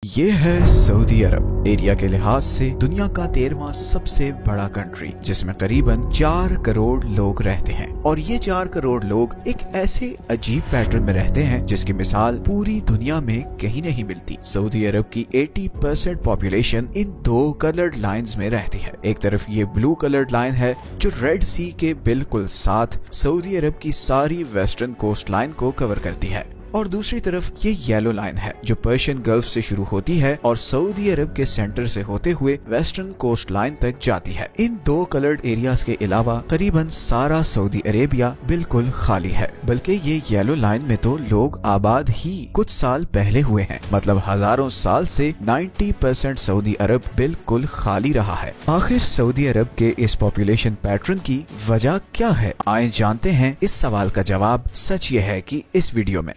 یہ ہے سعودی عرب، ایریا کے لحاظ سے دنیا کا 13واں سب سے بڑا کنٹری، جس میں قریباً 4 کروڑ لوگ رہتے ہیں۔ اور یہ 4 کروڑ لوگ ایک ایسے عجیب پیٹرن میں رہتے ہیں جس کی مثال پوری دنیا میں کہیں نہیں ملتی۔ سعودی عرب کی 80% پاپولیشن ان 2 کلرڈ لائنز میں رہتی ہے۔ ایک طرف یہ بلو کلرڈ لائن ہے جو ریڈ سی کے بالکل ساتھ سعودی عرب کی ساری ویسٹرن کوسٹ لائن کو کور کرتی ہے، اور دوسری طرف یہ یلو لائن ہے جو پرشین گلف سے شروع ہوتی ہے اور سعودی عرب کے سینٹر سے ہوتے ہوئے ویسٹرن کوسٹ لائن تک جاتی ہے۔ ان 2 کلرڈ ایریاز کے علاوہ قریباً سارا سعودی عربیہ بالکل خالی ہے، بلکہ یہ یلو لائن میں تو لوگ آباد ہی کچھ سال پہلے ہوئے ہیں، مطلب ہزاروں سال سے 90% سعودی عرب بالکل خالی رہا ہے۔ آخر سعودی عرب کے اس پاپولیشن پیٹرن کی وجہ کیا ہے؟ آئیں جانتے ہیں اس سوال کا جواب۔ سچ یہ ہے کہ اس ویڈیو میں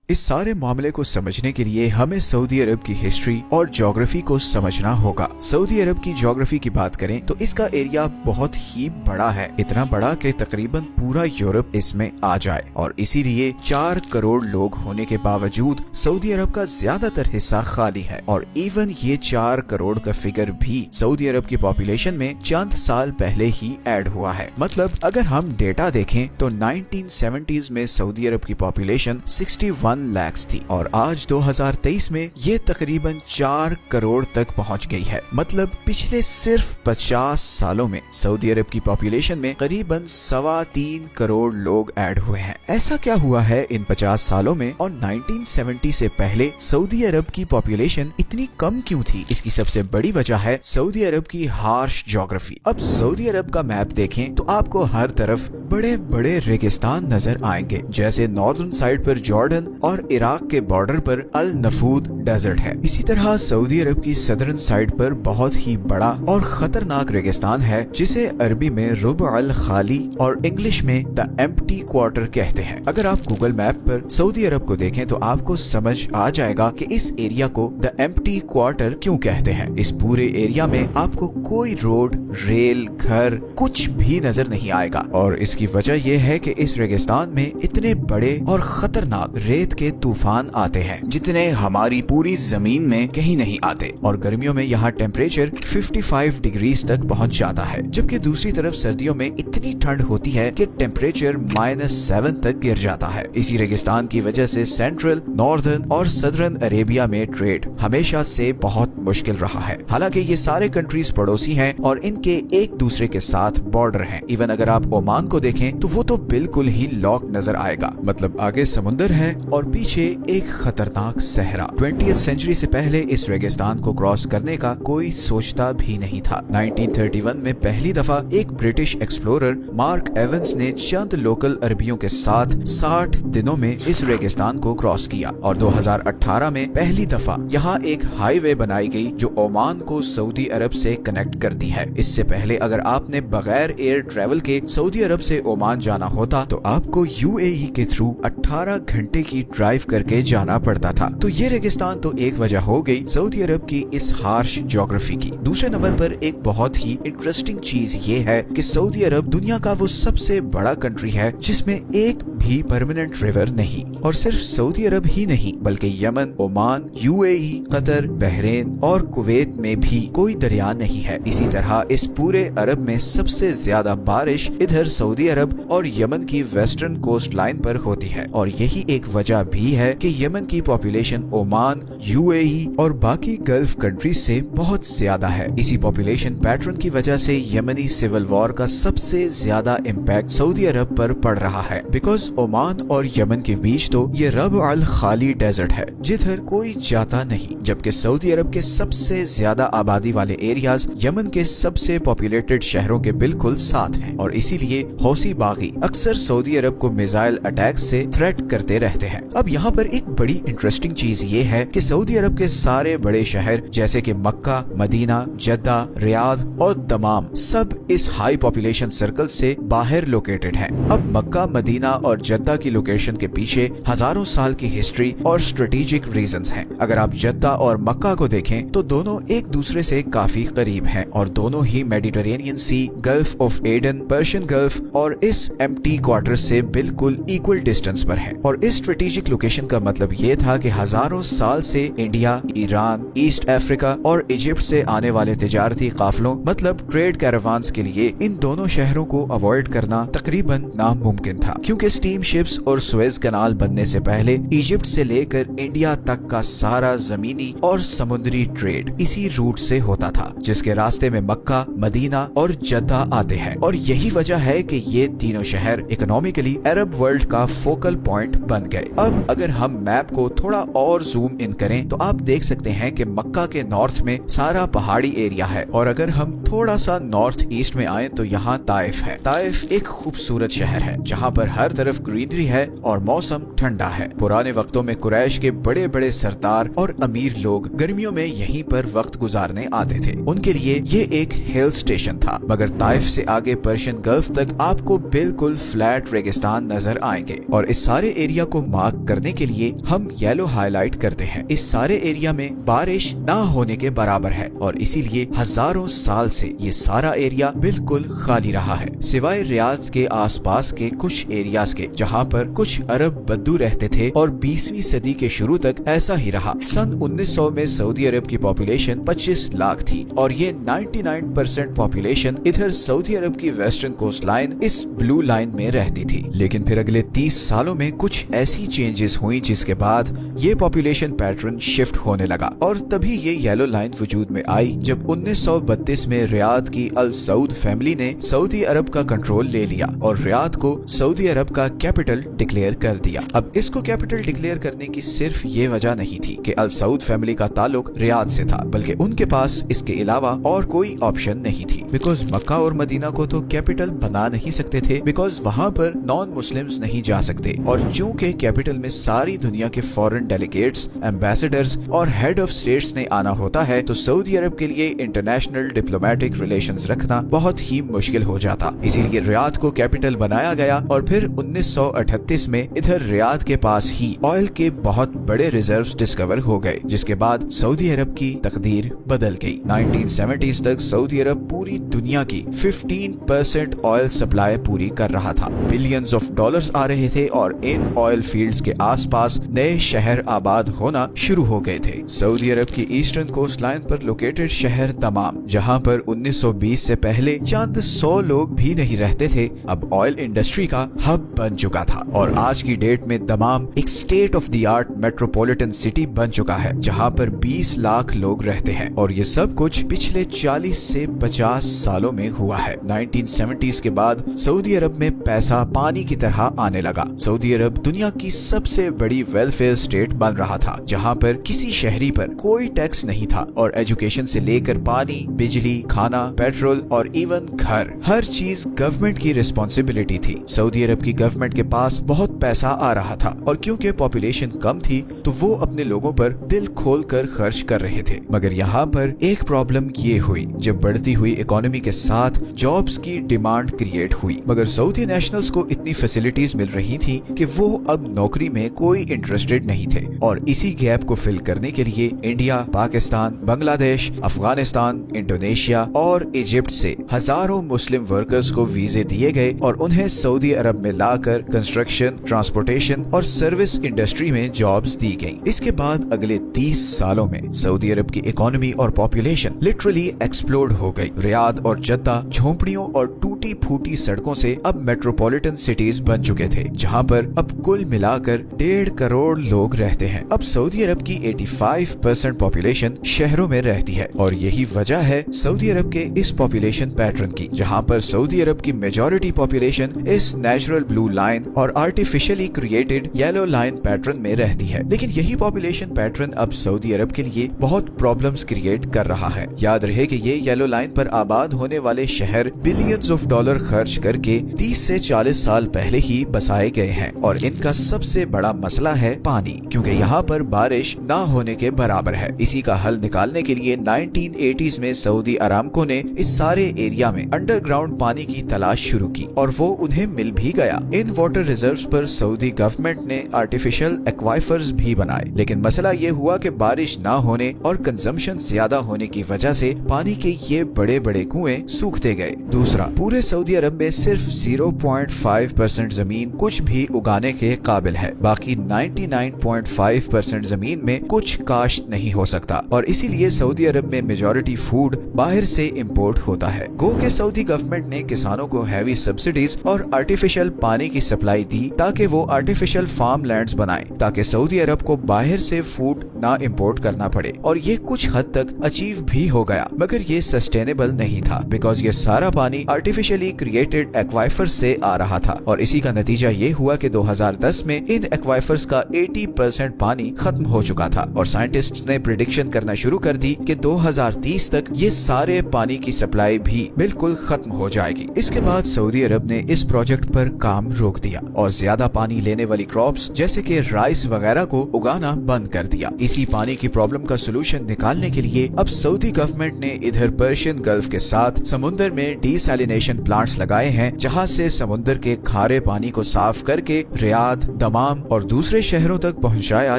اس سارے معاملے کو سمجھنے کے لیے ہمیں سعودی عرب کی ہسٹری اور جغرافی کو سمجھنا ہوگا۔ سعودی عرب کی جغرافی کی بات کریں تو اس کا ایریا بہت ہی بڑا ہے، اتنا بڑا کہ تقریباً پورا یورپ اس میں آ جائے، اور اسی لیے 4 کروڑ لوگ ہونے کے باوجود سعودی عرب کا زیادہ تر حصہ خالی ہے، اور ایون یہ 4 کروڑ کا فگر بھی سعودی عرب کی پاپولیشن میں چند سال پہلے ہی ایڈ ہوا ہے۔ مطلب اگر ہم ڈیٹا دیکھیں تو 1970s میں سعودی عرب کی پاپولیشن 61 لاکھ تھی، اور آج 2023 میں یہ تقریباً 4 کروڑ تک پہنچ گئی ہے۔ مطلب پچھلے صرف 50 سالوں میں سعودی عرب کی پاپولیشن میں قریباً 3.25 کروڑ لوگ ایڈ ہوئے ہیں۔ ایسا کیا ہوا ہے ان 50 سالوں میں، اور 1970 سے پہلے سعودی عرب کی پاپولیشن اتنی کم کیوں تھی؟ اس کی سب سے بڑی وجہ ہے سعودی عرب کی ہارش جغرافی۔ اب سعودی عرب کا میپ دیکھیں تو آپ کو ہر طرف بڑے بڑے ریگستان نظر آئیں گے، جیسے ناردرن سائڈ پر جارڈن اور عراق کے بارڈر پر النفود ڈیزرٹ ہے۔ اسی طرح سعودی عرب کی صدرن سائڈ پر بہت ہی بڑا اور خطرناک ریگستان ہے جسے عربی میں ربع الخالی اور انگلش میں دا ایمپٹی کوارٹر کہتے ہیں۔ اگر آپ گوگل میپ پر سعودی عرب کو دیکھیں تو آپ کو سمجھ آ جائے گا کہ اس ایریا کو دا ایمپٹی کوارٹر کیوں کہتے ہیں۔ اس پورے ایریا میں آپ کو کوئی روڈ، ریل، گھر کچھ بھی نظر نہیں آئے گا، اور اس کی وجہ یہ ہے کہ اس ریگستان میں اتنے بڑے اور خطرناک ریت کے طوفان آتے ہیں جتنے ہماری پوری زمین میں کہیں نہیں آتے، اور گرمیوں میں یہاں ٹیمپریچر 55 ڈگریز تک پہنچ جاتا ہے، جبکہ دوسری طرف سردیوں میں اتنی ٹھنڈ ہوتی ہے کہ ٹیمپریچر -7 تک گر جاتا ہے۔ اسی ریگستان کی وجہ سے سینٹرل، ناردرن اور صدرن عربیہ میں ٹریڈ ہمیشہ سے بہت مشکل رہا ہے۔ حالانکہ یہ سارے کنٹریز پڑوسی ہیں اور ان کے ایک دوسرے کے ساتھ بارڈر ہیں۔ ایون اگر آپ عمان کو دیکھیں تو وہ تو بالکل ہی لاک نظر آئے گا، مطلب آگے سمندر ہے اور پیچھے ایک خطرناک صحرا۔ 20th سینچری سے پہلے اس ریگستان کو کراس کرنے کا کوئی سوچتا بھی نہیں تھا۔ 1931 میں پہلی دفعہ ایک برٹش ایکسپلورر مارک ایونز نے چند لوکل عربیوں کے ساتھ 60 دنوں میں اس ریگستان کو کراس کیا، اور 2018 میں پہلی دفعہ یہاں ایک ہائی وے بنائی گئی جو عمان کو سعودی عرب سے کنیکٹ کرتی ہے۔ اس سے پہلے اگر آپ نے بغیر ایئر ٹریول کے سعودی عرب سے عمان جانا ہوتا تو آپ کو UAE کے تھرو 18 گھنٹے کی ڈرائیو کر کے جانا پڑتا تھا۔ تو یہ ریگستان تو ایک وجہ ہو گئی سعودی عرب کی اس ہارش جغرافی کی۔ دوسرے نمبر پر ایک بہت ہی انٹرسٹنگ چیز یہ ہے کہ سعودی عرب دنیا کا وہ سب سے بڑا کنٹری ہے جس میں ایک بھی پرماننٹ ریور نہیں، اور صرف سعودی عرب ہی نہیں بلکہ یمن، عمان، UAE، قطر، بحرین اور کویت میں بھی کوئی دریا نہیں ہے۔ اسی طرح اس پورے عرب میں سب سے زیادہ بارش ادھر سعودی عرب اور یمن کی ویسٹرن کوسٹ لائن پر ہوتی ہے، اور یہی ایک وجہ بھی ہے کہ یمن کی پاپولیشن عمان، UAE اور باقی گلف کنٹریز سے بہت زیادہ ہے۔ اسی پاپولیشن پیٹرن کی وجہ سے یمنی سول وار کا سب سے زیادہ امپیکٹ سعودی عرب پر پڑ رہا ہے، بیکاز عمان اور یمن کے بیچ تو یہ ربع الخالی ڈیزرٹ ہے جدھر کوئی جاتا نہیں، جبکہ سعودی عرب کے سب سے زیادہ آبادی والے ایریاز یمن کے سب سے پاپولیٹڈ شہروں کے بالکل ساتھ ہیں، اور اسی لیے حوثی باغی اکثر سعودی عرب کو میزائل اٹیک سے تھریٹ کرتے رہتے ہیں۔ اب یہاں پر ایک بڑی انٹرسٹنگ چیز یہ ہے کہ سعودی عرب کے سارے بڑے شہر جیسے کہ مکہ، مدینہ، جدہ، ریاض اور دمام سب اس ہائی پاپولیشن سرکل سے باہر لوکیٹڈ ہیں۔ اب مکہ، مدینہ اور جدہ کی لوکیشن کے پیچھے ہزاروں سال کی ہسٹری اور اسٹریٹجک ریزنز ہیں۔ اگر آپ جدہ اور مکہ کو دیکھیں تو دونوں ایک دوسرے سے کافی قریب ہیں، اور دونوں ہی Mediterranean Sea, Gulf of Aden, Persian Gulf اور اس ایمٹی کوارٹر سے بالکل ایکول ڈسٹنس پر ہیں، اور اس اسٹریٹجک स्ट्रेटेजिक लोकेशन का मतलब ये था कि हजारों साल से इंडिया, ईरान, ईस्ट अफ्रीका और इजिप्ट से आने वाले तिजारती काफलों मतलब ट्रेड कैरावान्स के लिए इन दोनों शहरों को अवॉइड करना तकरीबन नामुमकिन था, क्योंकि स्टीम शिप्स और सुएज कनाल बनने से पहले इजिप्ट से लेकर इंडिया तक का सारा जमीनी और समुद्री ट्रेड इसी रूट से होता था, जिसके रास्ते में मक्का, मदीना और जद्दा आते हैं। और यही वजह है कि ये तीनों शहर इकोनॉमिकली अरब वर्ल्ड का फोकल पॉइंट बन गए। अब अगर हम मैप को थोड़ा और जूम इन करें तो आप देख सकते हैं कि मक्का के नॉर्थ में सारा पहाड़ी एरिया है, और अगर हम थोड़ा सा नॉर्थ ईस्ट में आए तो यहाँ ताइफ है। ताइफ एक खूबसूरत शहर है जहाँ पर हर तरफ ग्रीनरी है और मौसम ठंडा है। पुराने वक्तों में कुरैश के बड़े बड़े सरदार और अमीर लोग गर्मियों में यहीं पर वक्त गुजारने आते थे। उनके लिए ये एक हिल स्टेशन था। मगर ताइफ से आगे पर्शियन गल्फ तक आपको बिल्कुल फ्लैट रेगिस्तान नजर आएंगे, और इस सारे एरिया को मार्क करने के लिए हम येलो हाईलाइट करते हैं। इस सारे एरिया में बारिश ना होने के बराबर है, और इसीलिए हजारों साल से ये सारा एरिया बिल्कुल खाली रहा है, सिवाय रियाद के आसपास के कुछ एरियाज के जहाँ पर कुछ अरब बद्दू रहते थे, और 20वीं सदी के शुरू तक ऐसा ही रहा। सन 1900 में सऊदी अरब की पॉपुलेशन 25 लाख थी, और ये 99% पॉपुलेशन इधर सऊदी अरब की वेस्टर्न कोस्ट लाइन इस ब्लू लाइन में रहती थी। लेकिन फिर अगले 30 सालों में कुछ ऐसी चेंजेस हुई जिसके बाद ये पॉपुलेशन पैटर्न शिफ्ट होने लगा, और तभी ये येलो लाइन वजूद में आई जब 1932 में रियाद की अल सऊद फैमिली ने सऊदी अरब का कंट्रोल ले लिया और रियाद को सऊदी अरब का कैपिटल डिक्लेयर कर दिया। अब इसको कैपिटल डिक्लेयर करने की सिर्फ ये वजह नहीं थी कि अल सऊद फैमिली का ताल्लुक रियाद से था, बल्कि उनके पास इसके अलावा और कोई ऑप्शन नहीं थी। बिकॉज मक्का और मदीना को तो कैपिटल बना नहीं सकते थे, बिकॉज वहाँ पर नॉन मुस्लिम्स नहीं जा सकते, और चूंकि कैपिटल में सारी दुनिया के फॉरेन डेलीगेट्स, एम्बेसडर्स और हेड ऑफ स्टेट्स ने आना होता है, तो सऊदी अरब के लिए इंटरनेशनल डिप्लोमेटिक रिलेशंस रखना बहुत ही मुश्किल हो जाता। इसीलिए रियाद को कैपिटल बनाया गया, और फिर 1938 में इधर रियाद के पास ही ऑयल के बहुत बड़े रिजर्व्स डिस्कवर हो गए, जिसके बाद सऊदी अरब की तकदीर बदल गई। 1970s तक सऊदी अरब पूरी दुनिया की 15% ऑयल सप्लाई पूरी कर रहा था। बिलियंस ऑफ डॉलर्स आ रहे थे, और इन ऑयल फील्ड्स के आसपास नए शहर आबाद होना शुरू हो गए थे। सऊदी अरब की ईस्टर्न कोस्ट लाइन पर लोकेटेड शहर दमाम, जहां पर 1920 से पहले चंद 100 लोग भी नहीं रहते थे, अब ऑयल इंडस्ट्री का हब बन चुका था, और आज की डेट में दमाम एक state of the art metropolitan city बन चुका है, जहां पर 20 लाख लोग रहते हैं। और ये सब कुछ पिछले 40 से 50 सालों में हुआ है। 1970s के बाद सऊदी अरब में पैसा पानी की तरह आने लगा। सऊदी अरब दुनिया की सबसे बड़ी वेलफेयर स्टेट बन रहा था, जहां पर किसी शहरी पर कोई टैक्स नहीं था, और एजुकेशन से लेकर पानी, बिजली, खाना, पेट्रोल और इवन घर, हर चीज गवर्नमेंट की रिस्पॉन्सिबिलिटी थी। सऊदी अरब की गवर्नमेंट के पास बहुत पैसा आ रहा था, और क्योंकि पॉपुलेशन कम थी तो वो अपने लोगों पर दिल खोल कर खर्च कर रहे थे। मगर यहाँ पर एक प्रॉब्लम ये हुई, जब बढ़ती हुई इकोनॉमी के साथ जॉब्स की डिमांड क्रिएट हुई, मगर सऊदी नेशनल्स को इतनी फैसिलिटीज मिल रही थी कि वो अब नौकरी में कोई इंटरेस्टेड नहीं थे, और इसी गैप को फिल करने के लिए इंडिया, पाकिस्तान, बांग्लादेश, अफगानिस्तान, इंडोनेशिया और इजिप्ट से हजारों मुस्लिम वर्कर्स को वीजे दिए गए, और उन्हें सऊदी अरब में लाकर कंस्ट्रक्शन, ट्रांसपोर्टेशन और सर्विस इंडस्ट्री में जॉब्स दी गई। इसके बाद अगले 30 सालों में सऊदी अरब की इकोनॉमी और पॉपुलेशन लिटरली एक्सप्लोड हो गई। रियाद और जद्दा झोंपड़ियों और टूटी फूटी सड़कों से अब मेट्रोपॉलिटन सिटीज बन चुके थे, जहां पर अब कुल मिलाकर 1.5 करोड़ लोग रहते हैं। अब सऊदी अरब की 85% पॉपुलेशन शहरों में रहती है, और यही वजह है सऊदी अरब के इस पॉपुलेशन पैटर्न की, जहां पर सऊदी अरब की मेजॉरिटी पॉपुलेशन इस नेचुरल ब्लू लाइन और artificially created yellow line pattern में रहती है। लेकिन यही पॉपुलेशन पैटर्न अब सऊदी अरब के लिए बहुत प्रॉब्लम्स क्रिएट कर रहा है। याद रहे कि ये येलो लाइन पर आबाद होने वाले शहर बिलियंस ऑफ डॉलर खर्च करके 30 से 40 साल पहले ही बसाए गए हैं, और इनका सबसे बड़ा मसला है पानी, क्योंकि यहाँ पर बारिश ना होने के बराबर है। इसी का हल निकालने के लिए 1980s में सऊदी अरामको ने इस सारे एरिया में अंडरग्राउंड पानी की तलाश शुरू की, और वो उन्हें मिल भी गया। इन वाटर रिजर्व्स पर सऊदी गवर्नमेंट ने आर्टिफिशियल एक्वाइफर्स भी बनाए, लेकिन मसला ये हुआ कि बारिश ना होने और कंजम्पशन ज्यादा होने की वजह से पानी के ये बड़े बड़े कुएं सूखते गए। दूसरा, पूरे सऊदी अरब में सिर्फ 0.5% जमीन कुछ भी उगाने के काबिल है, बाकी 99.5% जमीन में कुछ काश्त नहीं हो सकता और इसीलिए सऊदी अरब में मेजॉरिटी फूड बाहर से इंपोर्ट होता है। गो के सऊदी गवर्नमेंट ने किसानों को हैवी सब्सिडीज और आर्टिफिशियल पानी की सप्लाई दी ताकि वो आर्टिफिशियल फार्म लैंड्स बनाएं ताकि सऊदी अरब को बाहर से फूड ना इंपोर्ट करना पड़े और ये कुछ हद तक अचीव भी हो गया, मगर ये सस्टेनेबल नहीं था बिकॉज ये सारा पानी आर्टिफिशियली क्रिएटेड एक्वाइफर्स से आ रहा था और इसी का नतीजा ये हुआ कि 2010 में इन एक्वाइफर्स का 80% पानी खत्म हो चुका था और साइंटिस्ट्स ने प्रिडिक्शन करना शुरू कर दी कि 2030 तक ये सारे पानी की सप्लाई भी बिल्कुल खत्म हो जाएगी। इसके बाद सऊदी अरब ने इस प्रोजेक्ट पर काम रोक दिया और ज्यादा पानी लेने वाली क्रॉप्स जैसे कि राइस वगैरह को उगाना बंद कर दिया। इसी पानी की प्रॉब्लम का सोल्यूशन निकालने के लिए अब सऊदी गवर्नमेंट ने इधर पर्शियन गल्फ के साथ समुद्र में डिसैलिनेशन प्लांट्स लगाए हैं जहां से समुद्र के खारे पानी को साफ करके रियाद, दमाम और दूसरे शहरों तक पहुंचाया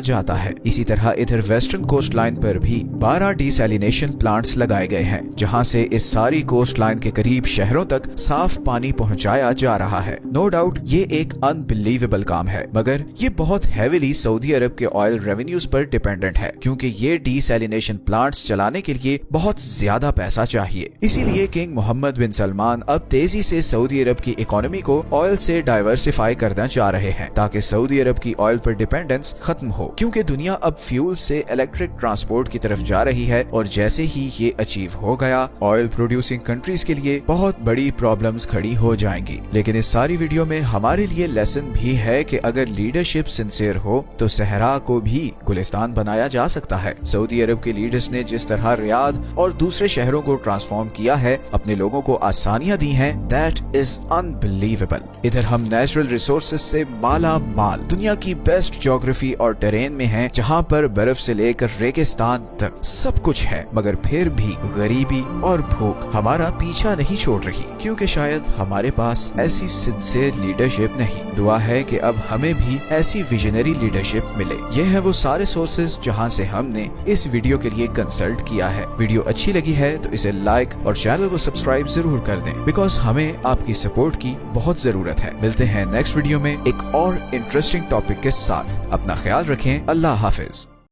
जाता है। इसी तरह इधर वेस्टर्न कोस्ट लाइन पर भी 12 डिसैलिनेशन प्लांट्स लगाए गए हैं जहां से इस सारी कोस्ट लाइन के करीब शहरों तक साफ पानी पहुंचाया जा रहा है। नो डाउट ये एक अनबिलीवेबल काम है, मगर ये बहुत हेविली सऊदी अरब के ऑयल रेवेन्यूज पर डिपेंडेंट है क्योंकि ये डिसैलिनेशन प्लांट्स चलाने के लिए बहुत ज्यादा पैसा चाहिए। इसीलिए किंग मोहम्मद बिन सलमान अब तेजी से सऊदी अरब की इकोनॉमी को ऑयल से डाइवर्सिफाई करना चाह रहे हैं ताकि सऊदी अरब की ऑयल पर डिपेंडेंस खत्म हो, क्योंकि दुनिया अब फ्यूल से इलेक्ट्रिक ट्रांसपोर्ट की तरफ जा रही है और जैसे ही ये अचीव हो गया ऑयल प्रोड्यूसिंग कंट्रीज के लिए बहुत बड़ी प्रॉब्लम्स खड़ी हो जाएंगी। लेकिन इस सारी वीडियो में हमारे लिए लेसन भी है कि अगर लीडरशिप सिंसियर हो तो सहरा को भी गुलिस्तान बनाया जा सकता है। सऊदी अरब के लीडर्स ने जिस तरह रियाद और दूसरे शहरों को ट्रांसफॉर्म किया है, अपने लोगों को आसानियां दी हैं, दैट इज अनबिलीवेबल। इधर हम नेचुरल रिसोर्सेज से माला माल दुनिया की बेस्ट ज्योग्राफी और टेरेन में हैं, जहां पर बर्फ से लेकर रेगिस्तान तक सब कुछ है, मगर फिर भी गरीबी और भूख हमारा पीछा नहीं छोड़ रही क्योंकि शायद हमारे पास ऐसी सिंसियर लीडरशिप नहीं। दुआ है कि अब हमें भी ऐसी विजनरी लीडरशिप मिले। ये है वो सारे सोर्सेज जहां से हमने इस वीडियो के लिए कंसल्ट किया है। वीडियो अच्छी लगी है तो इसे लाइक और चैनल को सब्सक्राइब जरूर कर दें बिकॉज हमें आपकी सपोर्ट की बहुत जरूरत है। मिलते हैं नेक्स्ट वीडियो में एक और इंटरेस्टिंग टॉपिक के साथ। अपना ख्याल रखें। अल्लाह हाफिज।